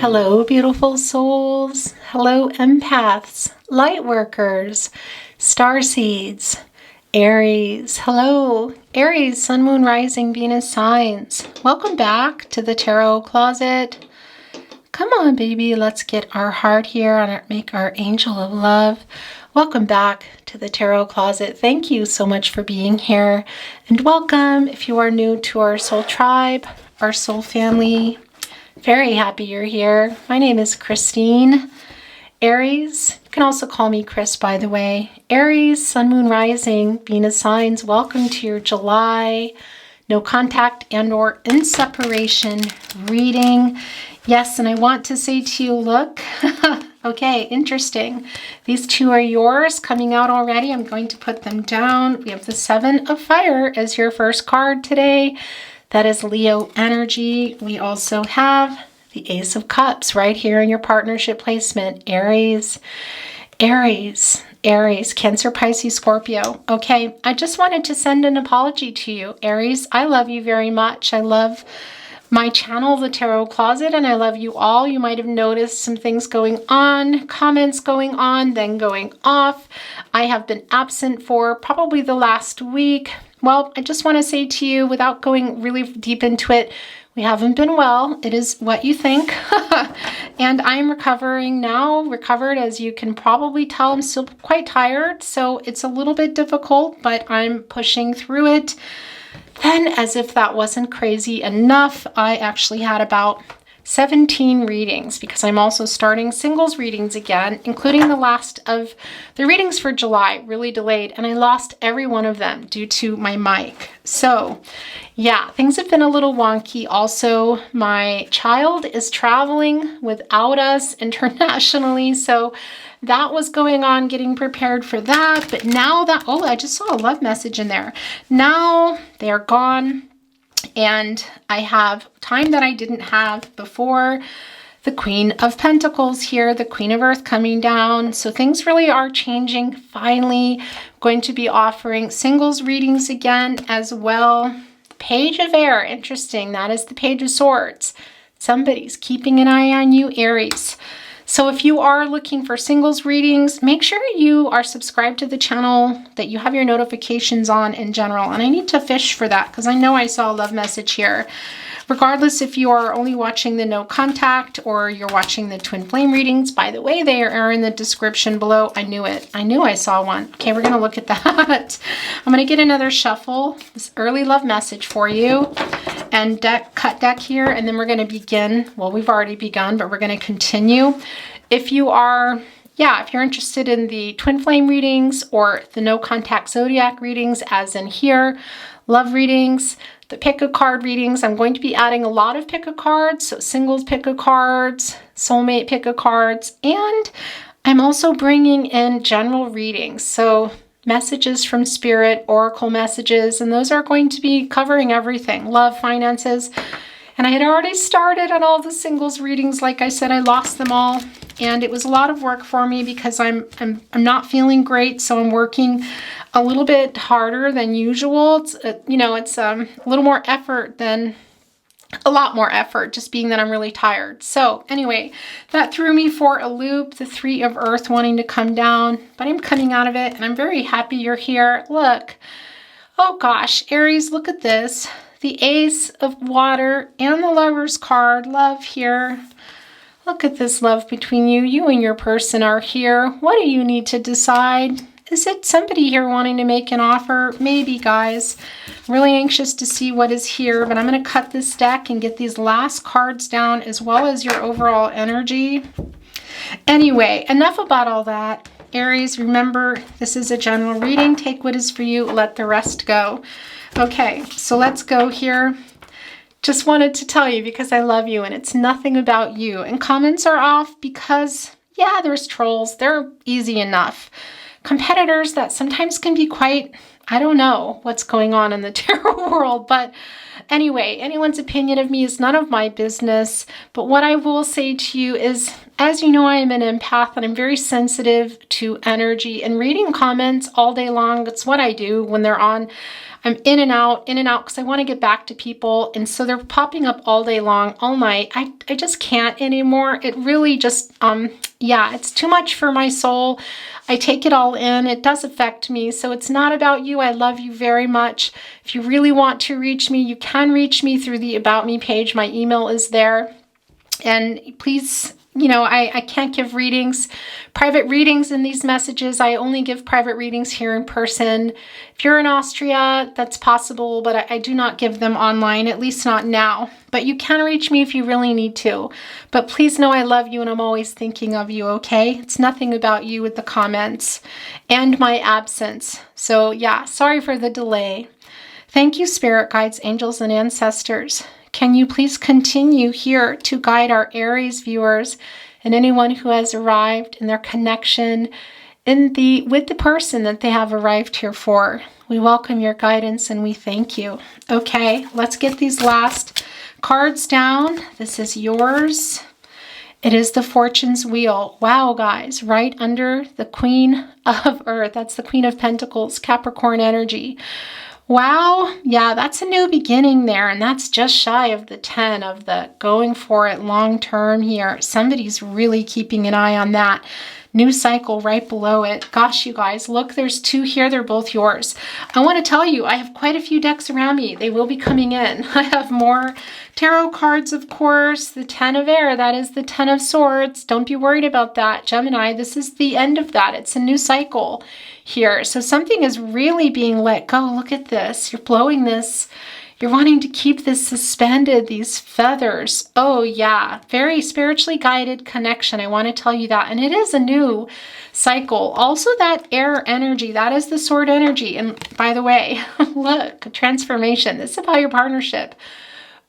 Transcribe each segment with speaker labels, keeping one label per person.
Speaker 1: Hello, beautiful souls. Hello, empaths, light workers, star seeds, Aries. Hello, Aries, sun, moon, rising, Venus signs. Welcome back to the tarot closet. Come on, baby. Let's get our heart here and make our angel of love. Welcome back to the tarot closet. Thank you so much for being here. And welcome if you are new to our soul tribe, our soul family. Very happy you're here. My name is Christine. Aries, you can also call me Chris, by the way. Aries, sun, moon, rising, Venus signs. Welcome to your July no contact and or in separation reading. Yes, and I want to say to you, look, okay, interesting. These two are yours coming out already. I'm going to put them down. We have the Seven of Fire as your first card today. That is Leo energy. We also have the Ace of Cups right here in your partnership placement. Aries, Aries, Aries, Cancer, Pisces, Scorpio. Okay, I just wanted to send an apology to you, Aries. I love you very much. I love my channel, The Tarot Closet, and I love you all. You might have noticed some things going on, comments going on, then going off. I have been absent for probably the last week. Well, I just want to say to you, without going really deep into it, we haven't been well. It is what you think. And I'm recovering now, recovered, as you can probably tell. I'm still quite tired, so it's a little bit difficult, but I'm pushing through it. Then, as if that wasn't crazy enough, I actually had about 17 readings because I'm also starting singles readings again, including the last of the readings for July, really delayed, and I lost every one of them due to my mic. So yeah, things have been a little wonky. Also, my child is traveling without us internationally, so that was going on, getting prepared for that. But now that, oh, I just saw a love message in there. Now they are gone. And I have time that I didn't have before. The Queen of Pentacles here, the Queen of Earth coming down. So things really are changing. Finally, I'm going to be offering singles readings again as well. Page of Air, interesting. That is the Page of Swords. Somebody's keeping an eye on you, Aries. So if you are looking for singles readings, make sure you are subscribed to the channel, that you have your notifications on in general. And I need to fish for that because I know I saw a love message here. Regardless if you are only watching the no contact or you're watching the twin flame readings, by the way, they are in the description below. I knew it. I knew I saw one. Okay, we're going to look at that. I'm going to get another shuffle, this early love message for you, and cut deck here, and then we're going to begin. Well, we've already begun, but we're going to continue. If you are, if you're interested in the twin flame readings or the no contact zodiac readings, as in here, love readings, the pick a card readings, I'm going to be adding a lot of pick a cards, so singles pick a cards, soulmate pick a cards, and I'm also bringing in general readings. So messages from spirit, oracle messages, and those are going to be covering everything, love, finances. And I had already started on all the singles readings. Like I said, I lost them all, and it was a lot of work for me because I'm not feeling great, so I'm working a little bit harder than usual. It's it's a little more effort than a lot more effort, just being that I'm really tired. So anyway, that threw me for a loop, the Three of Earth wanting to come down, but I'm coming out of it, and I'm very happy you're here. Look, oh gosh, Aries, look at this. The Ace of Water and the Lover's card, love here. Look at this love between you. You and your person are here. What do you need to decide? Is it somebody here wanting to make an offer? Maybe, guys. I'm really anxious to see what is here, but I'm going to cut this deck and get these last cards down as well as your overall energy. Anyway, enough about all that. Aries, remember, this is a general reading. Take what is for you, let the rest go. Okay, so let's go here. Just wanted to tell you because I love you and it's nothing about you. And comments are off because, yeah, there's trolls. They're easy enough. Competitors that sometimes can be quite, I don't know what's going on in the tarot world, but anyway, anyone's opinion of me is none of my business. But what I will say to you is, as you know, I am an empath and I'm very sensitive to energy, and reading comments all day long, it's what I do when they're on. I'm in and out, because I want to get back to people. And so they're popping up all day long, all night. I just can't anymore. It really just, yeah, it's too much for my soul. I take it all in. It does affect me. So it's not about you. I love you very much. If you really want to reach me, you can reach me through the About Me page. My email is there. And please, you know, I can't give readings, private readings in these messages. I only give private readings here in person. If you're in Austria, that's possible, but I do not give them online, at least not now. But you can reach me if you really need to. But please know I love you and I'm always thinking of you, okay? It's nothing about you with the comments and my absence. So yeah, sorry for the delay. Thank you, spirit guides, angels, and ancestors. Can you please continue here to guide our Aries viewers and anyone who has arrived in their connection with the person that they have arrived here for? We welcome your guidance and we thank you. Okay, let's get these last cards down. This is yours. It is the Fortune's Wheel. Wow, guys, right under the Queen of Earth. That's the Queen of Pentacles, Capricorn energy. Wow, yeah, that's a new beginning there, and that's just shy of the 10 of the going for it long term here. Somebody's really keeping an eye on that. New cycle right below it. Gosh, you guys, look, there's 2 here. They're both yours. I want to tell you, I have quite a few decks around me. They will be coming in. I have more tarot cards, of course. The 10 of Air, that is the 10 of Swords. Don't be worried about that, Gemini. This is the end of that. It's a new cycle here. So something is really being let go. Look at this. You're blowing this. You're wanting to keep this suspended, these feathers. Oh yeah, very spiritually guided connection. I want to tell you that. And it is a new cycle. Also that air energy, that is the sword energy. And by the way, look, transformation. This is about your partnership.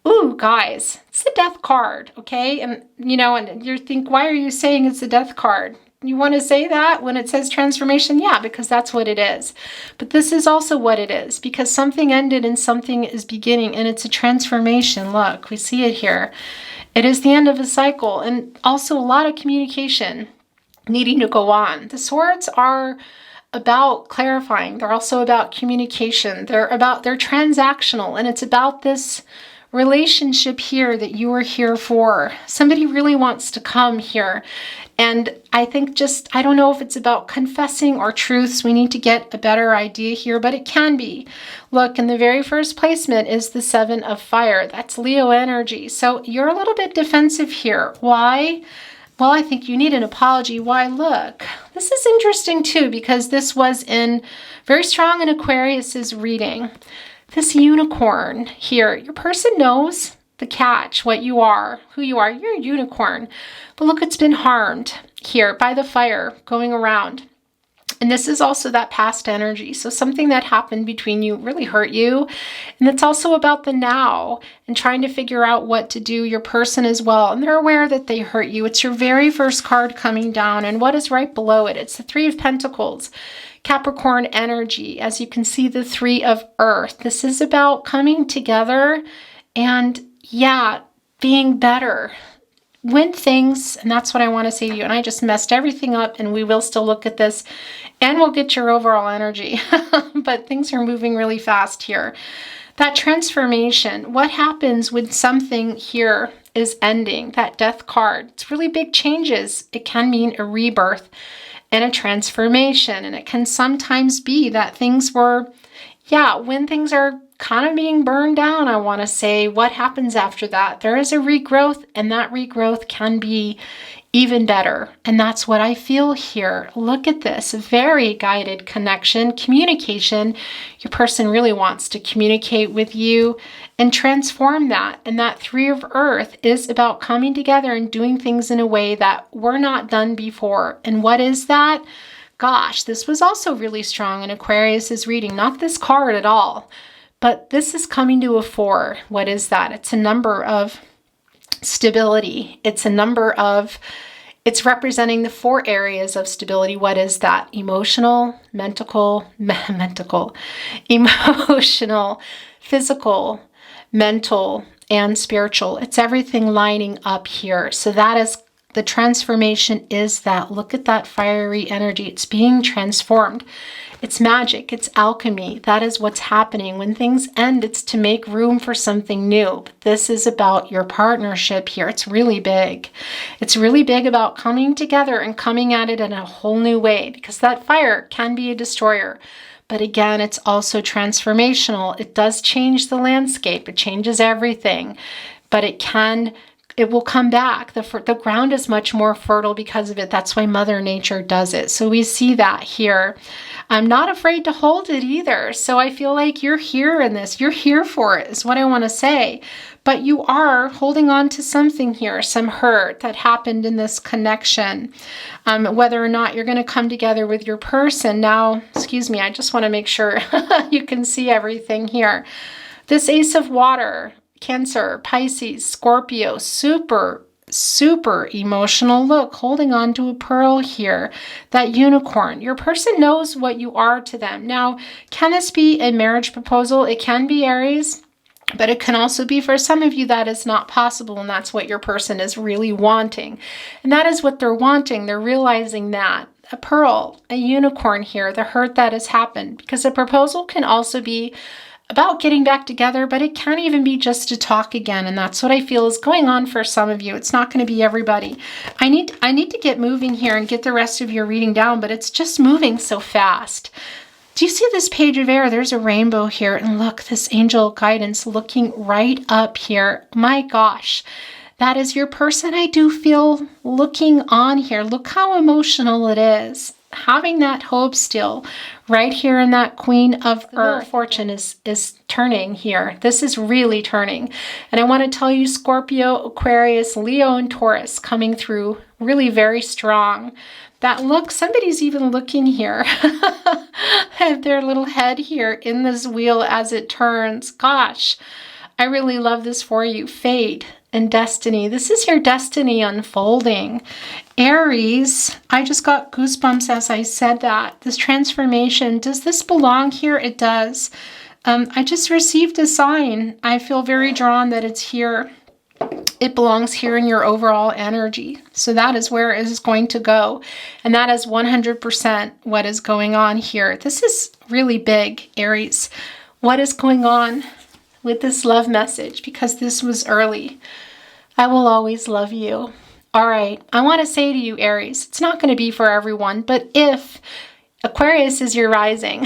Speaker 1: Ooh, guys, it's the death card, okay? And you know, and you think, why are you saying it's the death card? You want to say that when it says transformation? Yeah, because that's what it is. But this is also what it is, because something ended and something is beginning, and it's a transformation. Look, we see it here. It is the end of a cycle, and also a lot of communication needing to go on. The swords are about clarifying. They're also about communication. They're transactional, and it's about this relationship here that you are here for. Somebody really wants to come here. And I think I don't know if it's about confessing or truths. We need to get a better idea here, but it can be. Look, in the very first placement is the 7 of Fire. That's Leo energy. So you're a little bit defensive here. Why? Well, I think you need an apology. Why? Look, this is interesting too, because this was very strong in Aquarius's reading. This unicorn here, your person knows the catch, what you are, who you are. You're a unicorn. But look, it's been harmed here by the fire going around. And this is also that past energy. So something that happened between you really hurt you. And it's also about the now and trying to figure out what to do, your person as well. And they're aware that they hurt you. It's your very first card coming down. And what is right below it? It's the 3 of Pentacles. Capricorn energy. As you can see, the 3 of Earth. This is about coming together and, yeah, being better. When things, and that's what I want to say to you, and I just messed everything up, and we will still look at this, and we'll get your overall energy. But things are moving really fast here. That transformation, what happens when something here is ending? That death card, it's really big changes. It can mean a rebirth and a transformation. And it can sometimes be that things were, when things are kind of being burned down, I want to say, what happens after that? There is a regrowth, and that regrowth can be even better. And that's what I feel here. Look at this, very guided connection, communication. Your person really wants to communicate with you and transform that. And that 3 of Earth is about coming together and doing things in a way that were not done before. And what is that? Gosh, this was also really strong in Aquarius's reading. Not this card at all, but this is coming to a 4. What is that? It's a number of stability. It's representing the 4 areas of stability. What is that? Emotional, emotional, physical, mental, and spiritual. It's everything lining up here. So that is The transformation is that. Look at that fiery energy. It's being transformed. It's magic. It's alchemy. That is what's happening. When things end, it's to make room for something new. But this is about your partnership here. It's really big. It's really big about coming together and coming at it in a whole new way, because that fire can be a destroyer. But again, it's also transformational. It does change the landscape. It changes everything. But it will come back. The ground is much more fertile because of it. That's why Mother Nature does it. So we see that here. I'm not afraid to hold it either. So I feel like you're here in this. You're here for it, is what I want to say. But you are holding on to something here, some hurt that happened in this connection. Whether or not you're going to come together with your person. Now, excuse me, I just want to make sure you can see everything here. This Ace of Water, Cancer, Pisces, Scorpio, super emotional. Look, holding on to a pearl here. That unicorn. Your person knows what you are to them. Now, can this be a marriage proposal? It can be, Aries. But it can also be, for some of you, that is not possible, and that's what your person is really wanting. And that is what they're wanting. They're realizing that. A pearl, a unicorn here, the hurt that has happened. Because a proposal can also be about getting back together, but it can't even be just to talk again. And that's what I feel is going on for some of you. It's not going to be everybody. I need to get moving here and get the rest of your reading down, but it's just moving so fast. Do you see this page of air? There's a rainbow here. And look, this angel guidance looking right up here. My gosh, that is your person. I do feel looking on here. Look how emotional it is. Having that hope still right here in that Queen of Earth. Fortune is turning here. This is really turning. And I want to tell you, Scorpio, Aquarius, Leo, and Taurus coming through really very strong. That look, somebody's even looking here. Have their little head here in this wheel as it turns. Gosh, I really love this for you. Fate and destiny. This is your destiny unfolding. Aries, I just got goosebumps as I said that. This transformation, does this belong here? It does. I just received a sign. I feel very drawn that it's here. It belongs here in your overall energy. So that is where it is going to go. And that is 100% what is going on here. This is really big, Aries. What is going on with this love message? Because this was early. I will always love you. All right. I want to say to you, Aries, it's not going to be for everyone, but if Aquarius is your rising,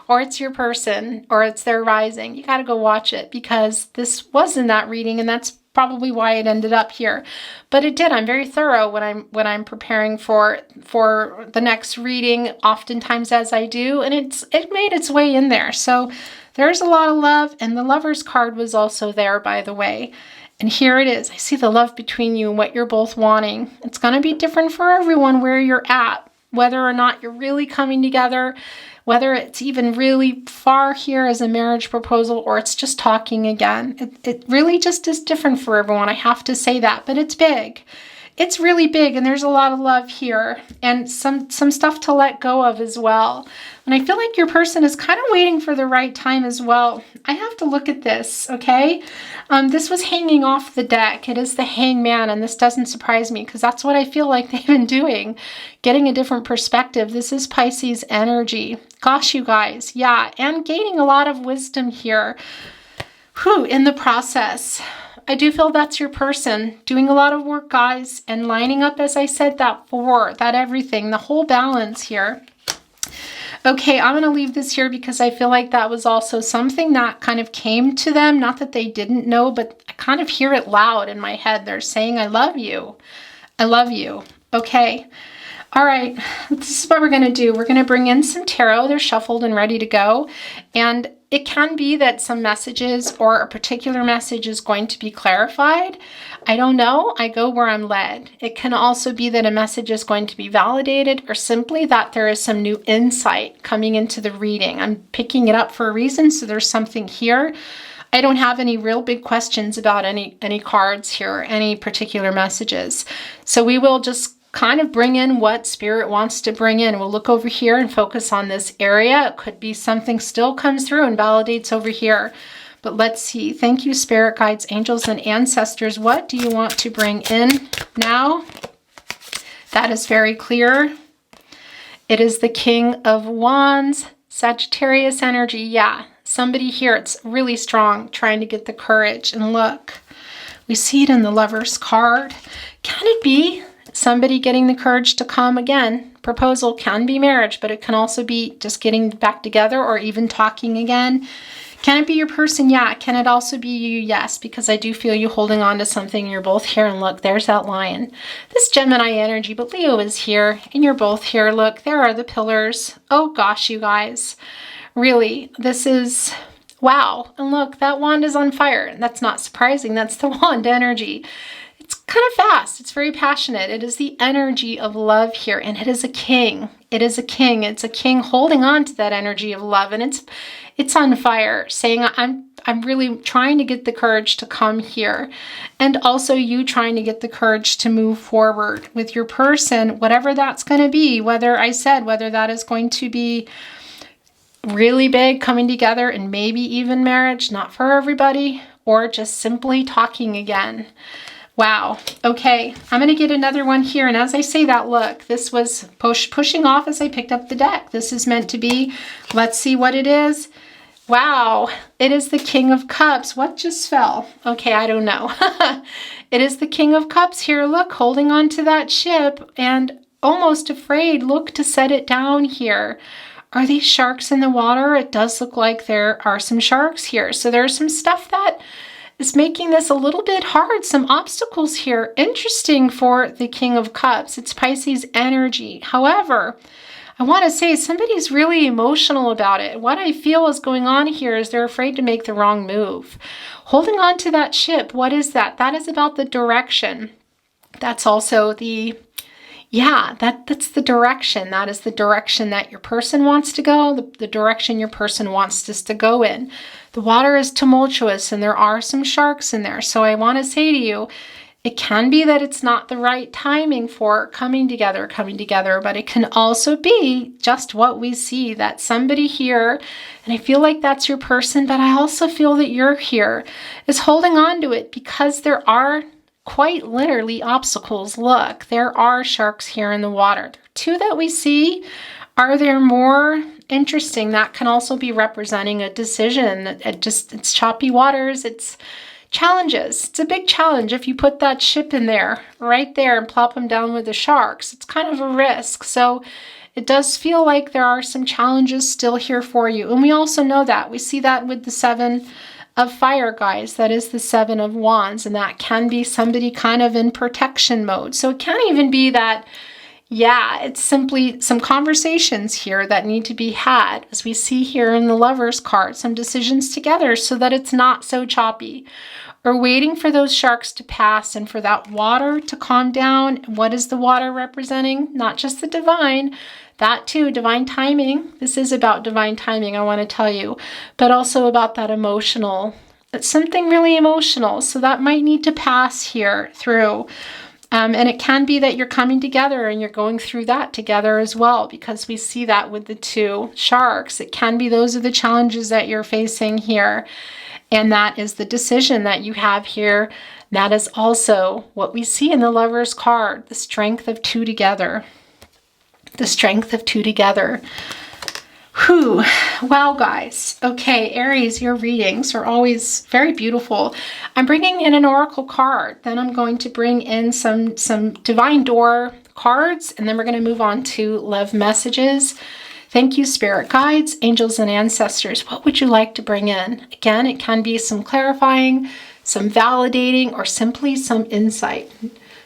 Speaker 1: or it's your person, or it's their rising, you got to go watch it, because this was in that reading, and that's probably why it ended up here. But it did. I'm very thorough when I'm preparing for the next reading, oftentimes as I do, and it made its way in there. So there's a lot of love, and the Lover's card was also there, by the way. And here it is. I see the love between you and what you're both wanting. It's going to be different for everyone where you're at, whether or not you're really coming together, whether it's even really far here as a marriage proposal, or it's just talking again. It really just is different for everyone. I have to say that, but it's big. It's really big, and there's a lot of love here and some stuff to let go of as well. And I feel like your person is kind of waiting for the right time as well. I have to look at this, okay? This was hanging off the deck. It is the Hangman, and this doesn't surprise me because that's what I feel like they've been doing, getting a different perspective. This is Pisces energy. Gosh, you guys, yeah, and gaining a lot of wisdom here. In the process. I do feel that's your person doing a lot of work, guys, and lining up, as I said, that everything, the whole balance here. Okay, I'm going to leave this here because I feel like that was also something that kind of came to them. Not that they didn't know, but I kind of hear it loud in my head. They're saying, I love you. I love you. Okay. All right. This is what we're going to do. We're going to bring in some tarot. They're shuffled and ready to go. And it can be that some messages or a particular message is going to be clarified. I don't know. I go where I'm led. It can also be that a message is going to be validated, or simply that there is some new insight coming into the reading. I'm picking it up for a reason, so there's something here. I don't have any real big questions about any cards here, or any particular messages. So we will just kind of bring in what Spirit wants to bring in. We'll look over here and focus on this area. It could be something still comes through and validates over here. But let's see. Thank you, spirit guides, angels, and ancestors. What do you want to bring in now? That is very clear. It is the King of Wands, Sagittarius energy. Yeah, somebody here, it's really strong, trying to get the courage. And look, we see it in the Lover's card. Can it be somebody getting the courage to come again? Proposal can be marriage, but it can also be just getting back together or even talking again. Can it be your person? Yeah. Can it also be you? Yes, because I do feel you holding on to something. You're both here, and look, there's that lion. This Gemini energy, but Leo is here, and you're both here. Look, there are the pillars. Oh gosh, you guys. Really, this is, wow. And look, that wand is on fire. That's not surprising. That's the wand energy. It's kind of fast. It's very passionate. It is the energy of love here, and it is a king. It is a king. It's a king holding on to that energy of love, and it's on fire, saying, I'm really trying to get the courage to come here. And also you trying to get the courage to move forward with your person, whatever that's going to be, whether that is going to be really big, coming together, and maybe even marriage, not for everybody, or just simply talking again. Wow. Okay, I'm going to get another one here. And as I say that, look, this was pushing off as I picked up the deck. This is meant to be. Let's see what it is. Wow. It is the King of Cups. What just fell? Okay, I don't know. It is the King of Cups here. Look, holding on to that ship and almost afraid. Look to set it down here. Are these sharks in the water? It does look like there are some sharks here. So there's some stuff that is making this a little bit hard. Some obstacles here. Interesting for the King of Cups. It's Pisces energy. However, I want to say somebody's really emotional about it. What I feel is going on here is they're afraid to make the wrong move. Holding on to that ship, what is that? That is about the direction. That's also the, yeah, that's the direction. That is the direction that your person wants to go, the direction your person wants us to go in. The water is tumultuous and there are some sharks in there. So I want to say to you, it can be that it's not the right timing for coming together, but it can also be just what we see, that somebody here, and I feel like that's your person, but I also feel that you're here, is holding on to it because there are quite literally obstacles. Look, there are sharks here in the water. There are two that we see. Are there more? Interesting. That can also be representing a decision. It's choppy waters. It's challenges. It's a big challenge if you put that ship in there, right there, and plop them down with the sharks. It's kind of a risk. So it does feel like there are some challenges still here for you. And we also know that. We see that with the Seven of Fire, guys. That is the Seven of Wands, and that can be somebody kind of in protection mode. So it can even be that, yeah, it's simply some conversations here that need to be had, as we see here in the Lover's card, some decisions together so that it's not so choppy. Or waiting for those sharks to pass and for that water to calm down. What is the water representing? Not just the divine, that too, divine timing. This is about divine timing, I want to tell you, but also about that emotional. It's something really emotional, so that might need to pass here through. And it can be that you're coming together and you're going through that together as well, because we see that with the two sharks. It can be those are the challenges that you're facing here. And that is the decision that you have here. That is also what we see in the Lover's card, the strength of two together. The strength of two together. Whew. Wow, guys. Okay, Aries, your readings are always very beautiful. I'm bringing in an oracle card. Then I'm going to bring in some divine door cards, and then we're going to move on to love messages. Thank you, spirit guides, angels, and ancestors. What would you like to bring in? Again, it can be some clarifying, some validating, or simply some insight.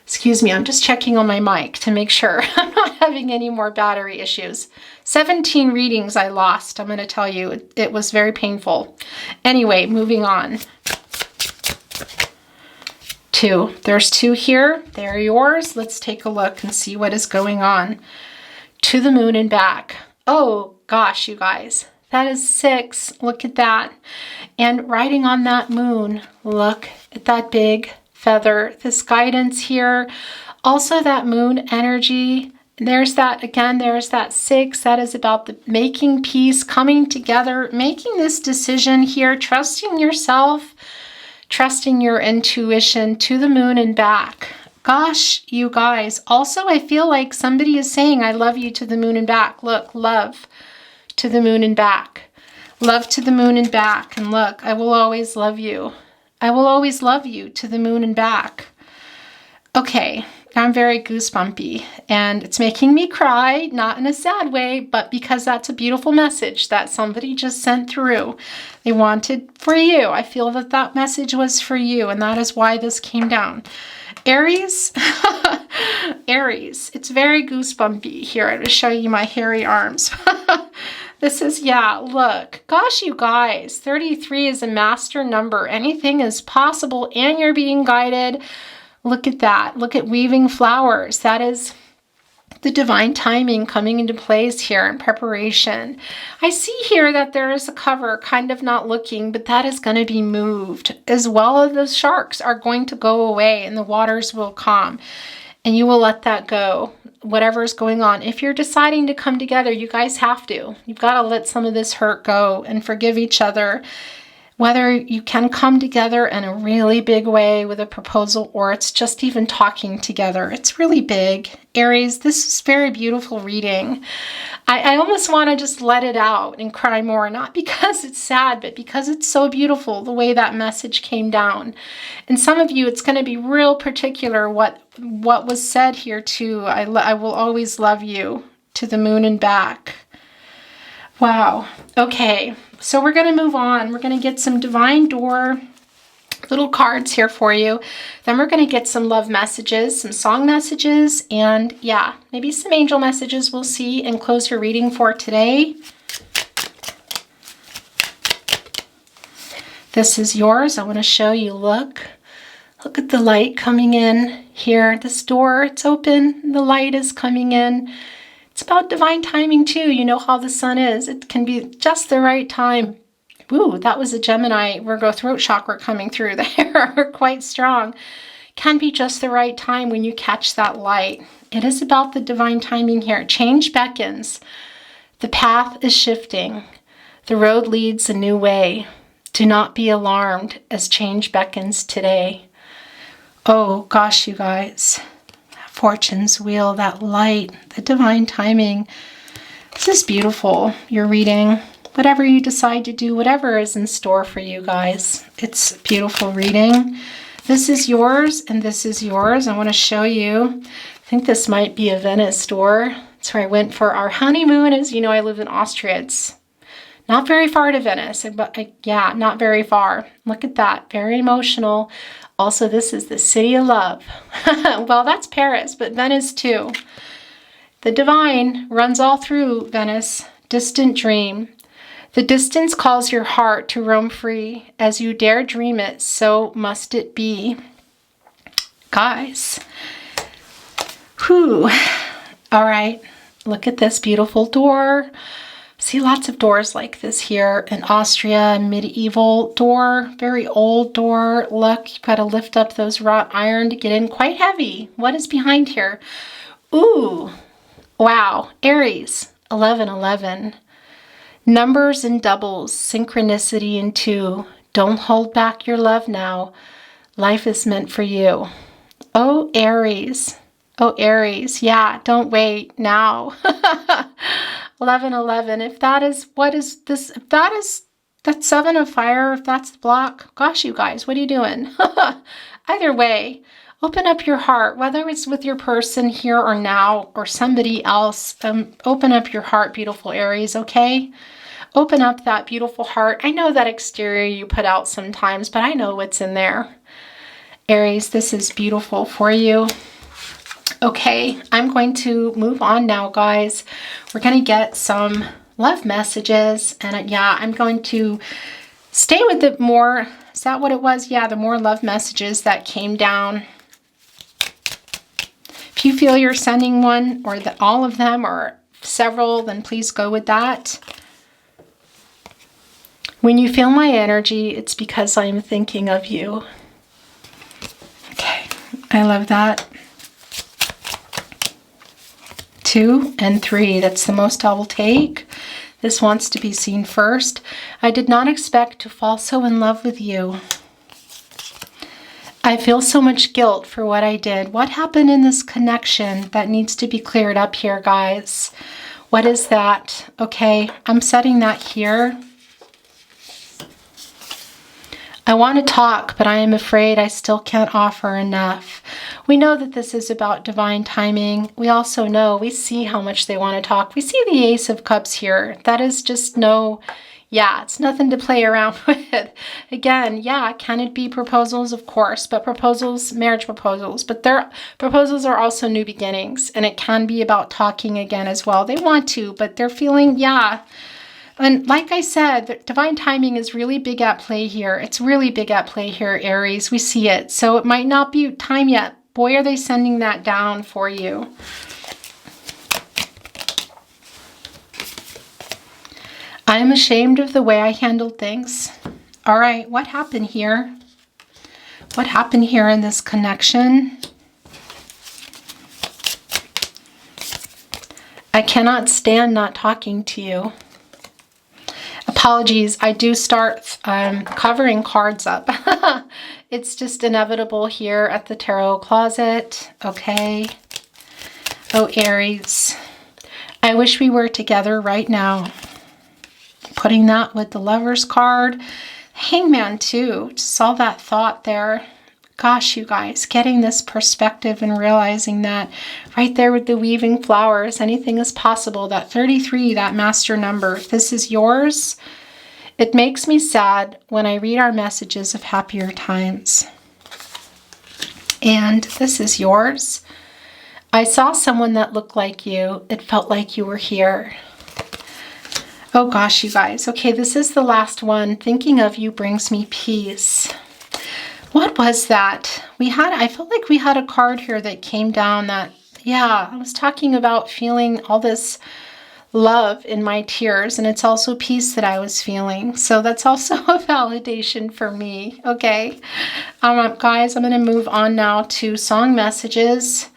Speaker 1: Excuse me, I'm just checking on my mic to make sure I'm not having any more battery issues. 17 readings I lost, I'm going to tell you. It was very painful. Anyway, moving on. Two. There's two here. They're yours. Let's take a look and see what is going on. To the moon and back. Oh, gosh, you guys. That is 6. Look at that. And riding on that moon, look at that big feather. This guidance here. Also that moon energy. There's that, again, there's that 6. That is about the making peace, coming together, making this decision here, trusting yourself, trusting your intuition to the moon and back. Gosh, you guys. Also, I feel like somebody is saying, I love you to the moon and back. Look, love to the moon and back. Love to the moon and back. And look, I will always love you. I will always love you to the moon and back. Okay. I'm very goosebumpy, and it's making me cry, not in a sad way, but because that's a beautiful message that somebody just sent through. They wanted for you. I feel that that message was for you, and that is why this came down. Aries, Aries, it's very goosebumpy here. I'm going to show you my hairy arms. This is, yeah, look, gosh, you guys, 33 is a master number. Anything is possible, and you're being guided. Look at that. Look at weaving flowers. That is the divine timing coming into place here in preparation. I see here that there is a cover kind of not looking, but that is going to be moved, as well as the sharks are going to go away and the waters will calm, and you will let that go. Whatever is going on. If you're deciding to come together, you guys have to. You've got to let some of this hurt go and forgive each other. Whether you can come together in a really big way with a proposal, or it's just even talking together. It's really big. Aries, this is very beautiful reading. I almost want to just let it out and cry more, not because it's sad, but because it's so beautiful the way that message came down. And some of you, it's going to be real particular what was said here too. I will always love you to the moon and back. Wow. Okay. So we're going to move on. We're going to get some divine door little cards here for you. Then we're going to get some love messages, some song messages, and yeah, maybe some angel messages we'll see, and close your reading for today. This is yours. I want to show you, look at the light coming in here. This door, it's open. The light is coming in. It's about divine timing too. You know how the sun is. It can be just the right time. Ooh, that was a Gemini Virgo throat chakra coming through there. Quite strong. Can be just the right time when you catch that light. It is about the divine timing here. Change beckons. The path is shifting. The road leads a new way. Do not be alarmed as change beckons today. Oh gosh, you guys. Fortune's wheel, that light, the divine timing. This is beautiful, your reading. Whatever you decide to do, whatever is in store for you guys. It's a beautiful reading. This is yours and this is yours. I want to show you. I think this might be a Venice door. That's where I went for our honeymoon. As you know, I live in Austria. It's not very far to Venice, but yeah, not very far. Look at that, very emotional. Also, this is the city of love. Well, that's Paris, but Venice too. The divine runs all through Venice. Distant dream. The distance calls your heart to roam free. As you dare dream it, so must it be. Guys. Whew. All right. Look at this beautiful door. See lots of doors like this here in Austria, medieval door, very old door. Look, you've got to lift up those wrought iron to get in. Quite heavy. What is behind here? Ooh, wow. Aries, 1111. Numbers and doubles, synchronicity in 2. Don't hold back your love now. Life is meant for you. Oh, Aries. Oh, Aries. Yeah, don't wait now. 1111. If that is, what is this? If that is that 7 of fire, if that's the block, gosh, you guys, what are you doing? Either way, open up your heart, whether it's with your person here or now or somebody else. Open up your heart, beautiful Aries, okay? Open up that beautiful heart. I know that exterior you put out sometimes, but I know what's in there. Aries, this is beautiful for you. Okay, I'm going to move on now, guys. We're going to get some love messages. And yeah, I'm going to stay with it more. Is that what it was? Yeah, the more love messages that came down. If you feel you're sending one or all of them or several, then please go with that. When you feel my energy, it's because I'm thinking of you. Okay, I love that. 2 and 3. That's the most I will take. This wants to be seen first. I did not expect to fall so in love with you. I feel so much guilt for what I did. What happened in this connection that needs to be cleared up here, guys? What is that? Okay, I'm setting that here. I want to talk, but I am afraid I still can't offer enough. We know that this is about divine timing. We also know, we see how much they want to talk. We see the Ace of Cups here. That is just it's nothing to play around with. Again, can it be proposals? Of course, but proposals, marriage proposals, but their proposals are also new beginnings, and it can be about talking again as well. They want to, but they're feeling, And like I said, divine timing is really big at play here. It's really big at play here, Aries. We see it. So it might not be time yet. Boy, are they sending that down for you. I am ashamed of the way I handled things. All right, what happened here? What happened here in this connection? I cannot stand not talking to you. Apologies, I do start covering cards up. It's just inevitable here at the tarot closet. Okay. Oh, Aries. I wish we were together right now. Putting that with the Lover's card. Hangman too. Just saw that thought there. Gosh, you guys, getting this perspective and realizing that right there with the weaving flowers, anything is possible. That 33, that master number, if this is yours, it makes me sad when I read our messages of happier times. And this is yours. I saw someone that looked like you. It felt like you were here. Oh gosh, you guys. Okay, this is the last one. Thinking of you brings me peace. What was that? I felt like we had a card here that came down that, I was talking about feeling all this love in my tears, and it's also peace that I was feeling. So that's also a validation for me. Okay. Guys, I'm going to move on now to song messages.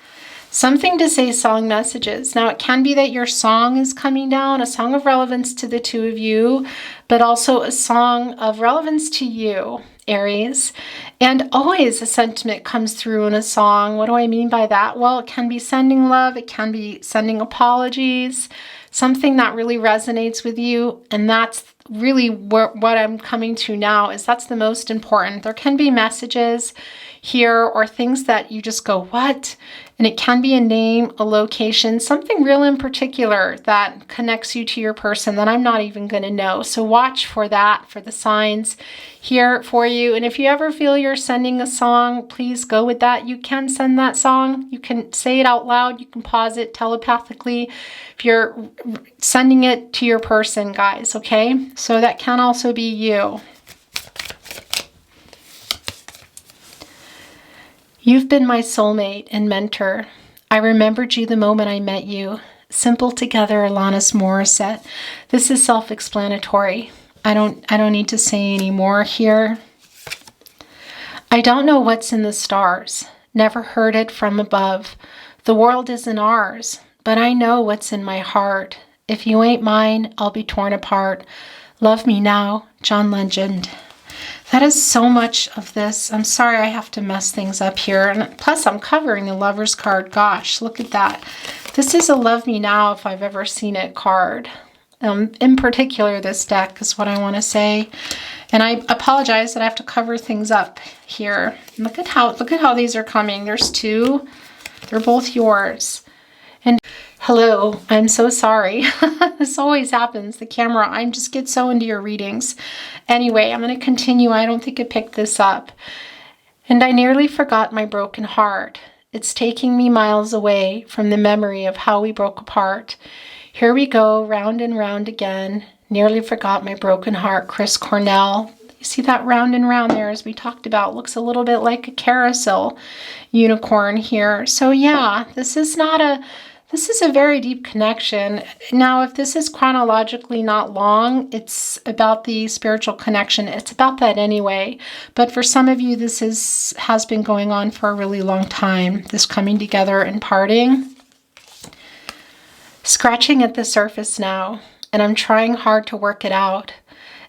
Speaker 1: Something to say song messages. Now, it can be that your song is coming down, a song of relevance to the two of you, but also a song of relevance to you, Aries. And always a sentiment comes through in a song. What do I mean by that? Well, it can be sending love. It can be sending apologies, something that really resonates with you. And that's really what I'm coming to now, is that's the most important. There can be messages here or things that you just go, what? And it can be a name, a location, something real in particular that connects you to your person that I'm not even going to know. So watch for that, for the signs here for you. And if you ever feel you're sending a song, please go with that. You can send that song. You can say it out loud. You can pause it telepathically if you're sending it to your person, guys, okay? So that can also be you. You've been my soulmate and mentor. I remembered you the moment I met you. Simple Together, Alanis Morissette. This is self-explanatory. I don't need to say any more here. I don't know what's in the stars. Never heard it from above. The world isn't ours, but I know what's in my heart. If you ain't mine, I'll be torn apart. Love me now, John Legend. That is so much of this. I'm sorry I have to mess things up here. And plus, I'm covering the Lover's card. Gosh, look at that. This is a Love Me Now if I've ever seen it card. In particular, this deck is what I want to say. And I apologize that I have to cover things up here. Look at how these are coming. There's two. They're both yours. And hello, I'm so sorry. This always happens. The camera, I just get so into your readings. Anyway, I'm going to continue. I don't think I picked this up. And I nearly forgot my broken heart. It's taking me miles away from the memory of how we broke apart. Here we go, round and round again. Nearly forgot my broken heart, Chris Cornell. You see that round and round there, as we talked about, looks a little bit like a carousel unicorn here. So yeah, this is a very deep connection. Now, if this is chronologically not long, it's about the spiritual connection. It's about that anyway. But for some of you, this has been going on for a really long time, this coming together and parting. scratching at the surface now, and I'm trying hard to work it out.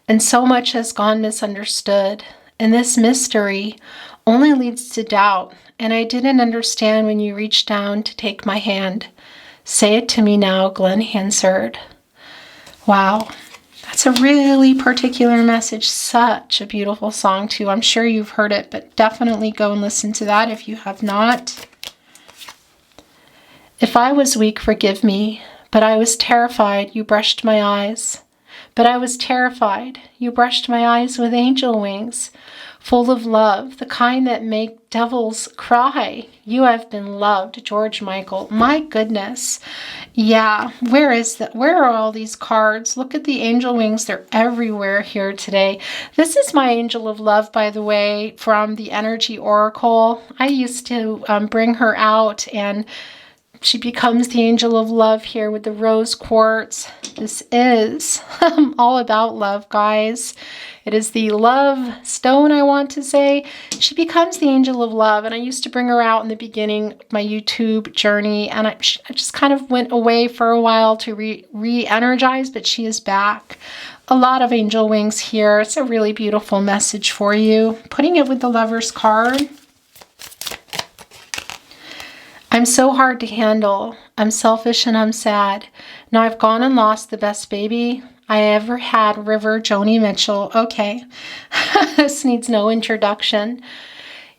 Speaker 1: And so much has gone misunderstood. And this mystery only leads to doubt. And I didn't understand when you reached down to take my hand. Say it to me now, Glenn Hansard. Wow. That's a really particular message. Such a beautiful song, too. I'm sure you've heard it, but definitely go and listen to that if you have not. If I was weak, forgive me, but I was terrified. You brushed my eyes. But I was terrified. You brushed my eyes with angel wings, full of love, the kind that make devils cry. You have been loved, George Michael. My goodness. Yeah, where is that? Where are all these cards? Look at the angel wings. They're everywhere here today. This is my angel of love, by the way, from the Energy Oracle. I used to bring her out, and she becomes the angel of love here with the rose quartz. This is all about love, guys. It is the love stone, I want to say. She becomes the angel of love, and I used to bring her out in the beginning of my YouTube journey, and I just kind of went away for a while to re-energize, but she is back. A lot of angel wings here. It's a really beautiful message for you. Putting it with the Lover's card. I'm so hard to handle. I'm selfish and I'm sad. Now I've gone and lost the best baby I ever had, River Joni Mitchell. Okay, this needs no introduction.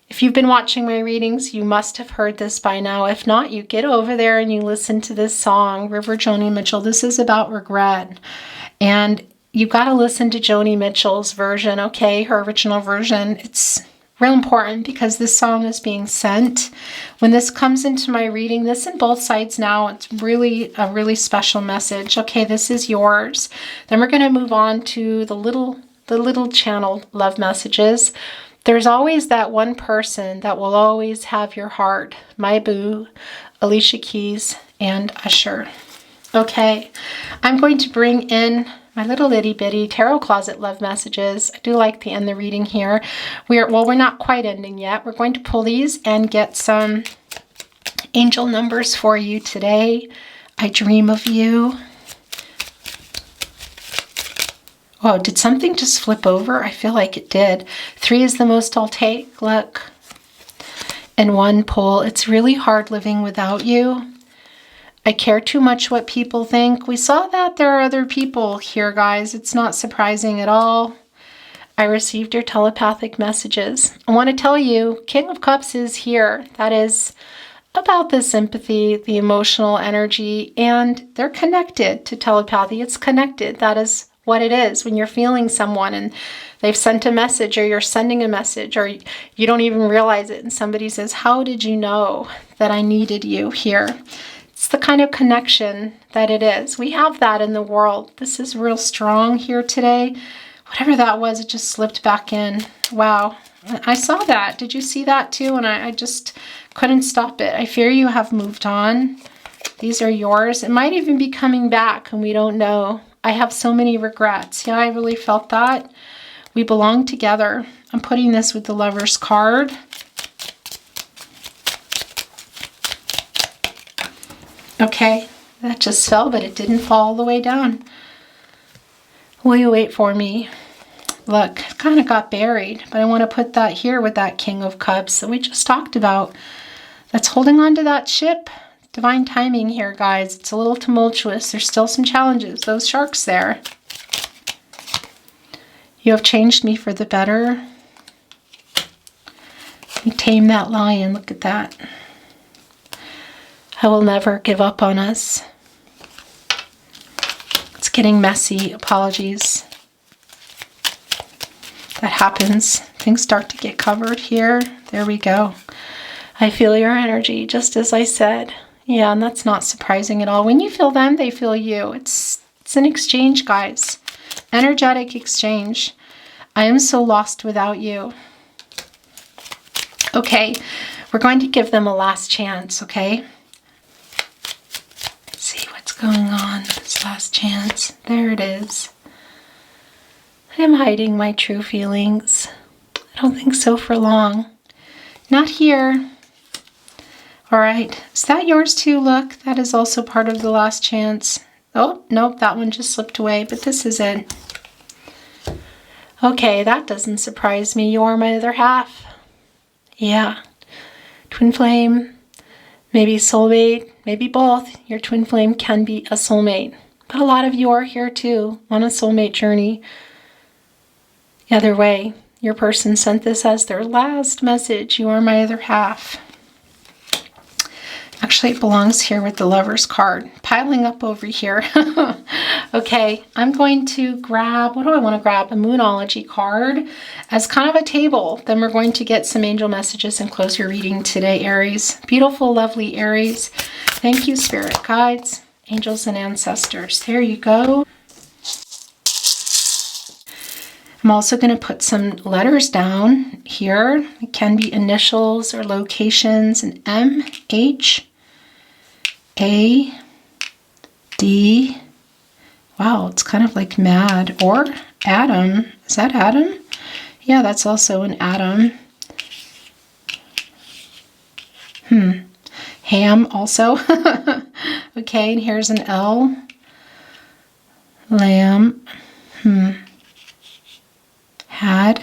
Speaker 1: If you've been watching my readings, you must have heard this by now. If not, you get over there and you listen to this song, River Joni Mitchell. This is about regret. And you've got to listen to Joni Mitchell's version, okay? Her original version. It's real important because this song is being sent. When this comes into my reading, this in both sides now, it's really a really special message. Okay, this is yours. Then we're going to move on to the little channel love messages. There's always that one person that will always have your heart. My boo, Alicia Keys, and Usher. Okay, I'm going to bring in my little itty bitty tarot closet love messages. I do like to end the reading here. We're not quite ending yet. We're going to pull these and get some angel numbers for you today. I dream of you. Oh, did something just flip over? I feel like it did. 3 is the most I'll take. Look. And 1 pull. It's really hard living without you. I care too much what people think. We saw that there are other people here, guys. It's not surprising at all. I received your telepathic messages. I want to tell you, King of Cups is here. That is about the sympathy, the emotional energy, and they're connected to telepathy. It's connected. That is what it is when you're feeling someone and they've sent a message, or you're sending a message, or you don't even realize it, and somebody says, how did you know that I needed you here? It's the kind of connection that it is. We have that in the world. This is real strong here today. Whatever that was, it just slipped back in. Wow. I saw that. Did you see that too? And I just couldn't stop it. I fear you have moved on. These are yours. It might even be coming back, and we don't know. I have so many regrets. Yeah, I really felt that. We belong together. I'm putting this with the Lover's card. Okay, that just fell, but it didn't fall all the way down. Will you wait for me? Look, it kind of got buried, but I want to put that here with that King of Cups that we just talked about. That's holding on to that ship. Divine timing here, guys. It's a little tumultuous. There's still some challenges. Those sharks there. You have changed me for the better. You tame that lion. Look at that. I will never give up on us. It's getting messy. Apologies. That happens. Things start to get covered here. There we go. I feel your energy, just as I said. Yeah, and that's not surprising at all. When you feel them, they feel you. It's an exchange, guys. Energetic exchange. I am so lost without you. Okay, we're going to give them a last chance, okay? See what's going on. This last chance. There it is. I am hiding my true feelings. I don't think so for long. Not here. All right, is that yours too? Look, that is also part of the last chance. Oh, nope, that one just slipped away, but this is it. Okay, that doesn't surprise me. You are my other half. Yeah. Twin flame, maybe soulmate, maybe both. Your twin flame can be a soulmate. But a lot of you are here too, on a soulmate journey. Either way, your person sent this as their last message. You are my other half. Actually, it belongs here with the Lover's card, piling up over here. Okay, I'm going to grab, what do I want to grab? A Moonology card as kind of a table. Then we're going to get some angel messages and close your reading today, Aries. Beautiful, lovely Aries. Thank you, spirit guides, angels, and ancestors. There you go. I'm also going to put some letters down here. It can be initials or locations, and M, H, A, D. Wow, it's kind of like mad. Or Adam. Is that Adam? Yeah, that's also an Adam. Ham also. Okay, and here's an L. Lamb. Had.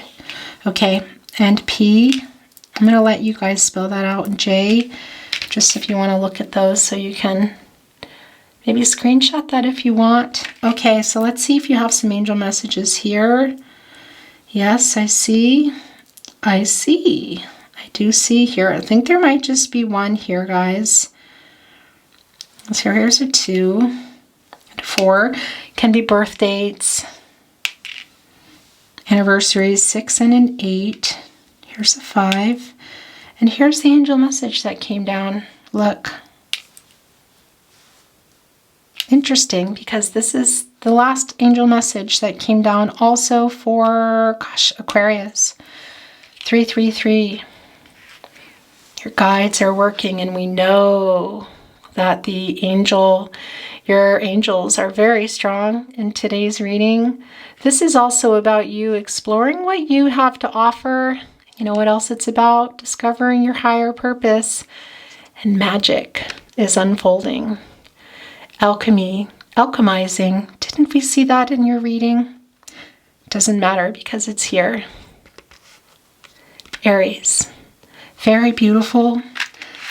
Speaker 1: Okay, and P. I'm going to let you guys spell that out. J, just if you want to look at those so you can maybe screenshot that if you want. Okay, so let's see if you have some angel messages here. Yes, I see. I see. I do see here. I think there might just be one here, guys. So here's a 2 and a 4. Can be birth dates. Anniversaries, 6 and an 8. Here's a 5. And here's the angel message that came down. Look. Interesting, because this is the last angel message that came down also for, gosh, Aquarius. 333. Your guides are working, and we know that your angels are very strong in today's reading. This is also about you exploring what you have to offer. You know what else it's about? Discovering your higher purpose. And magic is unfolding. Alchemy, alchemizing. Didn't we see that in your reading? Doesn't matter because it's here. Aries. Very beautiful.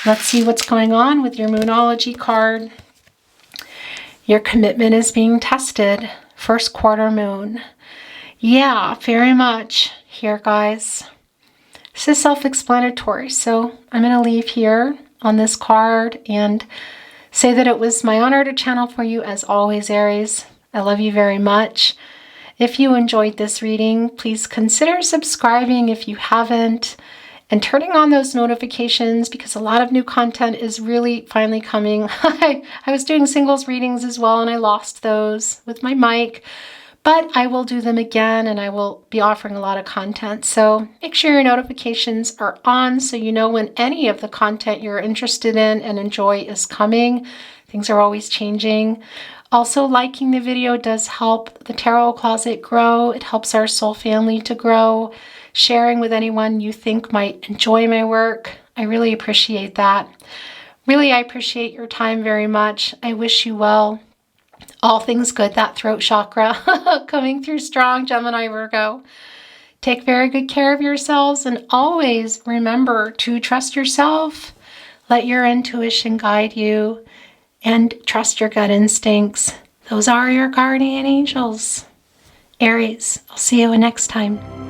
Speaker 1: Let's see what's going on with your Moonology card. Your commitment is being tested. First quarter moon. Yeah, very much here, guys. This is self-explanatory, so I'm going to leave here on this card and say that it was my honor to channel for you as always, Aries. I love you very much. If you enjoyed this reading, please consider subscribing if you haven't, and turning on those notifications because a lot of new content is really finally coming. I was doing singles readings as well, and I lost those with my mic, but I will do them again, and I will be offering a lot of content. So make sure your notifications are on so you know when any of the content you're interested in and enjoy is coming. Things are always changing. Also, liking the video does help the Tarot Closet grow. It helps our soul family to grow. Sharing with anyone you think might enjoy my work. I really appreciate that. Really, I appreciate your time very much. I wish you well. All things good, that throat chakra coming through strong, Gemini, Virgo. Take very good care of yourselves, and always remember to trust yourself. Let your intuition guide you, and trust your gut instincts. Those are your guardian angels. Aries, I'll see you next time.